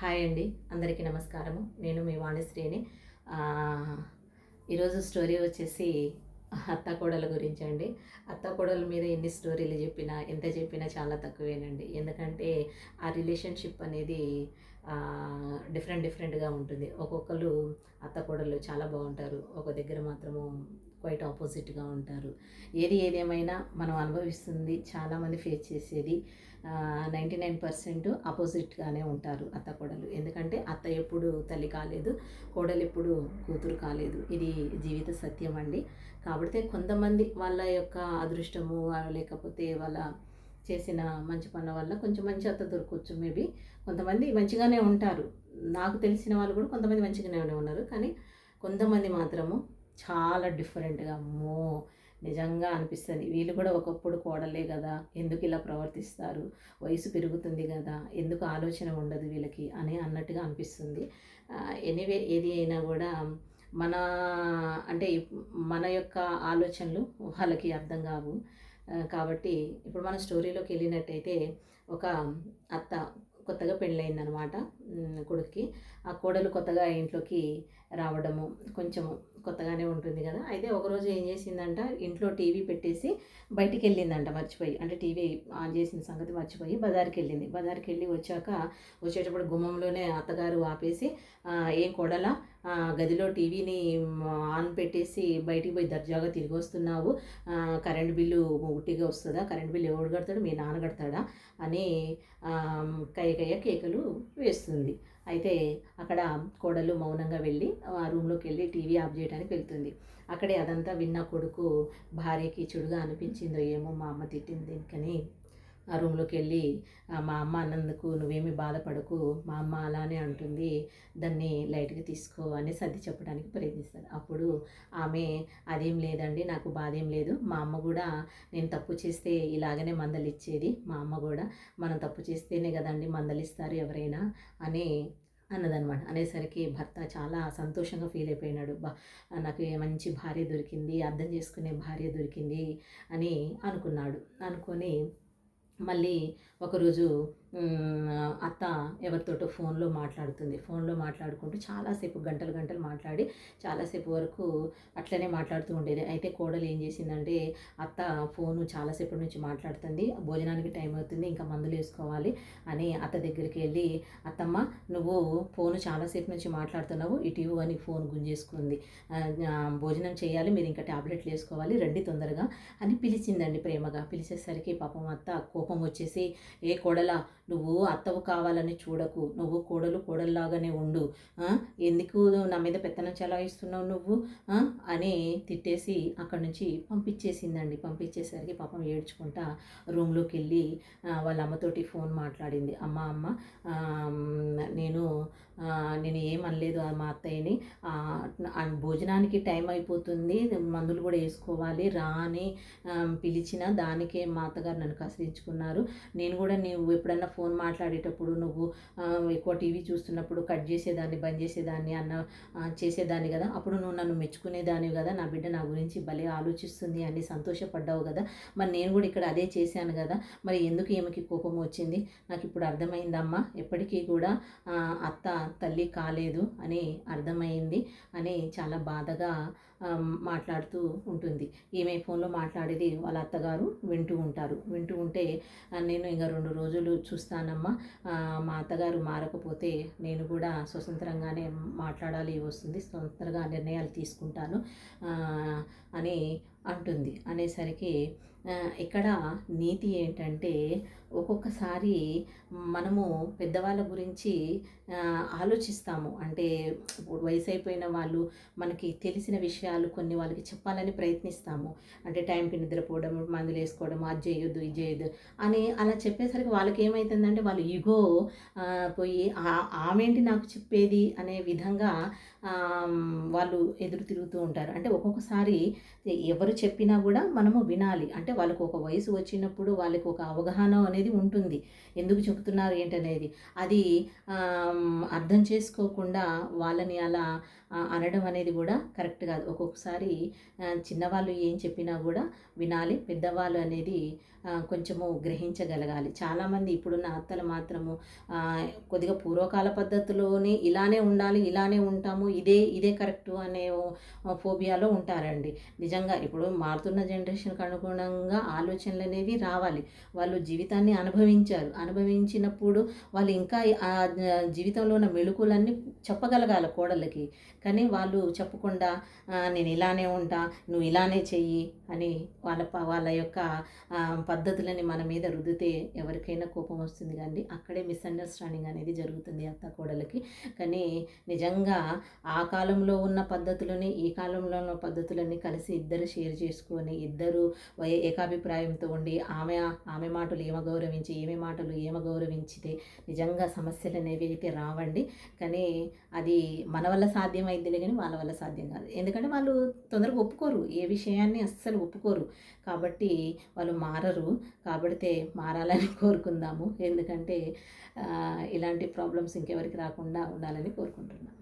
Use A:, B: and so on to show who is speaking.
A: Hi అండి, అందరికీ నమస్కారము. నేను మీ వాణిశ్రీని. ఆహ్, ఈరోజు స్టోరీ వచ్చేసి అత్తాకోడళ్ళ గురించండి. అత్తాకోడళ్ళ మీద ఎన్ని స్టోరీలు చెప్పినా, ఎంత చెప్పినా చాలా తక్కువేనండి. ఎందుకంటే ఆ రిలేషన్‌షిప్ అనేది డిఫరెంట్‌గా ఉంటుంది. ఒక్కొక్కళ్ళు అత్తాకోడళ్ళు చాలా బావుంటారు. ఒక దగ్గర మాత్రము క్వైట్ ఆపోజిట్‌గా ఉంటారు. ఏదేమైనా మనం అనుభవిస్తుంది చాలామంది ఫేస్ చేసేది 99% అపోజిట్‌గానే ఉంటారు అత్తాకోడళ్ళు. ఎందుకంటే అత్త ఎప్పుడు తల్లి కాలేదు, కోడలు ఎప్పుడు కూతురు కాలేదు. ఇది జీవిత సత్యం అండి. కాకపోతే కొంతమంది వాళ్ళ యొక్క అదృష్టము లేకపోతే వాళ్ళ చేసిన మంచి పనుల వల్ల కొంచెం మంచి అత్త దొరకవచ్చు మేబీ. కొంతమంది మంచిగానే ఉంటారు. నాకు తెలిసిన వాళ్ళు కూడా కొంతమంది మంచిగానే ఉన్నారు. కానీ కొంతమంది మాత్రము చాలా డిఫరెంట్‌గా అమ్మో! నిజంగా అనిపిస్తది. వీళ్ళు కూడా ఒకప్పుడు కోడలే గదా! ఎందుకు ఇలా ప్రవర్తిస్తారు? వయసు పెరుగుతుంది గదా! ఎందుకు ఆలోచన ఉండదు వీళ్ళకి అని అన్నట్టుగా అనిపిస్తుంది. ఎనీవే ఏది అయినా గూడా మన అంటే మన యొక్క ఆలోచనలు వాళ్ళకి అర్థం గావు. కాబట్టి ఇప్పుడు మన స్టోరీలోకెళ్ళినట్టయితే ఒక అత్త కొత్తగా పెళ్ళయిందనమాట కొడుక్కి. ఆ కోడలు కొత్తగా ఇంట్లోకి రావడము కొంచెము కొత్తగానే ఉంటుంది కదా! అయితే ఒకరోజు ఏం చేసిందంట, ఇంట్లో టీవీ పెట్టేసి బయటికెళ్ళిందంట మర్చిపోయి. అంటే టీవీ ఆన్ చేసిన సంగతి మర్చిపోయి బజార్‌కెళ్ళింది. బజార్‌కెళ్ళి వచ్చేటప్పుడు గుమ్మంలోనే అత్తగారు ఆపేసి "ఏం కోడలా, గదిలో టీవీని ఆన్ పెట్టేసి బయటికి పోయి దర్జాగా తిరిగొస్తున్నావు. కరెంట్ బిల్లు ఉట్టిగా వస్తదా? కరెంట్ బిల్లు ఎవడు కడతాడు? మీ నాన్న కడతాడా?" అని కయ్య కేకలు వేస్తుంది. అయితే అక్కడ కోడలు మౌనంగా వెళ్ళి ఆ రూమ్‌లోకెళ్ళి టీవీ ఆఫ్ జేయడానికి వెళ్తుంది. అక్కడే అదంతా విన్న కొడుకు భార్యకి చెడుగా అనిపించిందో ఏమో, మా అమ్మ తిట్టింది దీనికని ఆ రూమ్‌లోకెళ్ళి మా అమ్మ అన్నందుకు నువ్వేమీ బాధపడకు, మా అమ్మ అలానే అంటుంది, దాన్ని లైట్‌గా తీసుకో అని సర్ది చెప్పడానికి ప్రయత్నిస్తాడు. అప్పుడు ఆమె అదేం లేదండి, నాకు బాధేం లేదు. మా అమ్మ గూడా నేను తప్పు చేస్తే ఇలాగనే మందలిచ్చేది. మా అమ్మ గూడా మనం తప్పు చేస్తేనే గదండీ మందలిస్తారు ఎవరైనా అని అన్నదనమాట. అనేసరికి భర్త చాలా సంతోషంగా ఫీల్ అయిపోయినాడు. నాకు మంచి భార్య దొరికింది, అర్థం చేసుకునే భార్య దొరికింది అని అనుకున్నాడు. అనుకొని మళ్ళీ ఒకరోజు అత్త ఎవరితోటో ఫోన్‌లో మాట్లాడుతుంది. ఫోన్‌లో మాట్లాడుకుంటూ చాలాసేపు గంటలు మాట్లాడి చాలాసేపు వరకు అట్లనే మాట్లాడుతూ ఉండేది. అయితే కోడలు ఏం చేసిందంటే, అత్త ఫోను చాలాసేపటి నుంచి మాట్లాడుతుంది, భోజనానికి టైం అవుతుంది, ఇంకా మందులేసుకోవాలి అని అత్త దగ్గరికి వెళ్ళి, "అత్తమ్మ, నువ్వు ఫోను చాలాసేపు నుంచి మాట్లాడుతున్నావు, ఇటు ఇవ్వు" అని ఫోన్ గుంజేసుకుంది. "భోజనం చేయాలి, మీరు ఇంకా టాబ్లెట్లు వేసుకోవాలి, రండి తొందరగా" అని పిలిచిందండి ప్రేమగా. పిలిచేసరికి పాపం అత్త కోపం వచ్చేసి, "ఏ కోడలా, నువ్వు అత్తవు కావాలని చూడకు, నువ్వు కోడలులాగానే ఉండు, ఎందుకు నా మీద పెత్తనం చెలాయిస్తున్నావు నువ్వు" అని తిట్టేసి అక్కడి నుంచి పంపించేసిందండి. పంపించేసరికి పాపం ఏడ్చుకుంటా రూమ్‌లోకి వెళ్ళి వాళ్ళ అమ్మతోటి ఫోన్ మాట్లాడింది. అమ్మ, నేను నేను ఏమనలేదు మా అత్తయ్యని, భోజనానికి టైం అయిపోతుంది, మందులు కూడా వేసుకోవాలి, రా అని పిలిచిన దానికే మా అత్తగారు నన్ను కసిరించుకున్నారు. నేను కూడా నువ్వు ఎప్పుడన్నా ఫోన్ మాట్లాడేటప్పుడు నువ్వు ఎక్కువ టీవీ చూస్తున్నప్పుడు కట్ చేసేదాన్ని, బంద్ చేసేదాన్ని చేసేదాన్ని కదా, అప్పుడు నువ్వు నన్ను మెచ్చుకునేదానివి కదా, నా బిడ్డ నా గురించి భలే ఆలోచిస్తుంది అని సంతోషపడ్డావు కదా, మరి నేను కూడా ఇక్కడ అదే చేశాను కదా, మరి ఎందుకు ఈమెకి కోపం వచ్చింది? నాకు ఇప్పుడు అర్థమైందమ్మా, ఎప్పటికీ కూడా అత్త తల్లి కాలేదు అని అర్థమైంది అని చాలా బాధగా మాట్లాడుతూ ఉంటుంది. ఈమె ఫోన్లో మాట్లాడేది వాళ్ళ అత్తగారు వింటూ ఉంటారు. వింటూ ఉంటే, "నేను ఇంక 2 రోజులు చూస్తానమ్మా, మా అత్తగారు మారకపోతే నేను కూడా స్వతంత్రంగానే మాట్లాడాలి వస్తుంది, స్వతంత్రంగా నిర్ణయాలు తీసుకుంటాను" అని అంటుంది. అనేసరికి ఇక్కడ నీతి ఏంటంటే, ఒక్కొక్కసారి మనము పెద్దవాళ్ళ గురించి ఆలోచిస్తాము. అంటే ఇప్పుడు వయసు అయిపోయిన వాళ్ళు మనకి తెలిసిన విషయాలు కొన్ని వాళ్ళకి చెప్పాలని ప్రయత్నిస్తాము. అంటే టైంకి నిద్రపోవడం, మందులు వేసుకోవడం, అది చేయొద్దు, ఇది చేయొద్దు అని అలా చెప్పేసరికి వాళ్ళకి ఏమవుతుందంటే, వాళ్ళు ఇగో పోయి ఆమేంటి నాకు చెప్పేది అనే విధంగా వాళ్ళు ఎదురు తిరుగుతూ ఉంటారు. అంటే ఒక్కొక్కసారి ఎవరు చెప్పినా కూడా మనము వినాలి. అంటే ఎందుకంటే వాళ్ళకు ఒక వయసు వచ్చినప్పుడు వాళ్ళకి ఒక అవగాహన అనేది ఉంటుంది, ఎందుకు చెప్తున్నారు ఏంటనేది. అది అర్థం చేసుకోకుండా వాళ్ళని అలా అనడం అనేది కూడా కరెక్ట్ కాదు. ఒక్కొక్కసారి చిన్నవాళ్ళు ఏం చెప్పినా కూడా వినాలి, పెద్దవాళ్ళు అనేది కొంచెము గ్రహించగలగాలి. చాలామంది ఇప్పుడున్న అత్తలు మాత్రము కొద్దిగా పూర్వకాల పద్ధతిలోనే ఇలానే ఉండాలి, ఇలానే ఉంటాము, ఇదే కరెక్టు అనే ఫోబియాలో ఉంటారండి. నిజంగా ఇప్పుడు మారుతున్న జనరేషన్కి అనుగుణంగా ఆలోచనలు అనేవి రావాలి. వాళ్ళు జీవితాన్ని అనుభవించినప్పుడు వాళ్ళు ఇంకా ఆ జీవితంలో ఉన్న మెళుకులన్నీ చెప్పగలగాలి కోడళ్ళకి. కానీ వాళ్ళు చెప్పకుండా నేను ఇలానే ఉంటా, నువ్వు ఇలానే చెయ్యి అని వాళ్ళ యొక్క పద్ధతులని మన మీద రుద్దితే ఎవరికైనా కోపం వస్తుంది కానీ అక్కడే మిస్అండర్స్టాండింగ్ అనేది జరుగుతుంది అత్త కోడలకి. కానీ నిజంగా ఆ కాలంలో ఉన్న పద్ధతులని ఈ కాలంలో ఉన్న పద్ధతులని కలిసి ఇద్దరు షేర్ చేసుకొని ఇద్దరు ఏకాభిప్రాయంతో ఉండి ఆమె మాటలు ఈమె మాటలు గౌరవించితే నిజంగా సమస్యలు అనేవి అయితే రావండి. కానీ అది మన వల్ల సాధ్యమైద్దిలే కానీ వాళ్ళ వల్ల సాధ్యం కాదు. ఎందుకంటే వాళ్ళు తొందరగా ఒప్పుకోరు, ఏ విషయాన్ని అస్సలు ఒప్పుకోరు. కాబట్టి వాళ్ళు మారరు. కాబట్టి మారాలని కోరుకుందాము. ఎందుకంటే ఇలాంటి ప్రాబ్లమ్స్ ఇంకెవరికి రాకుండా ఉండాలని కోరుకుంటున్నాను.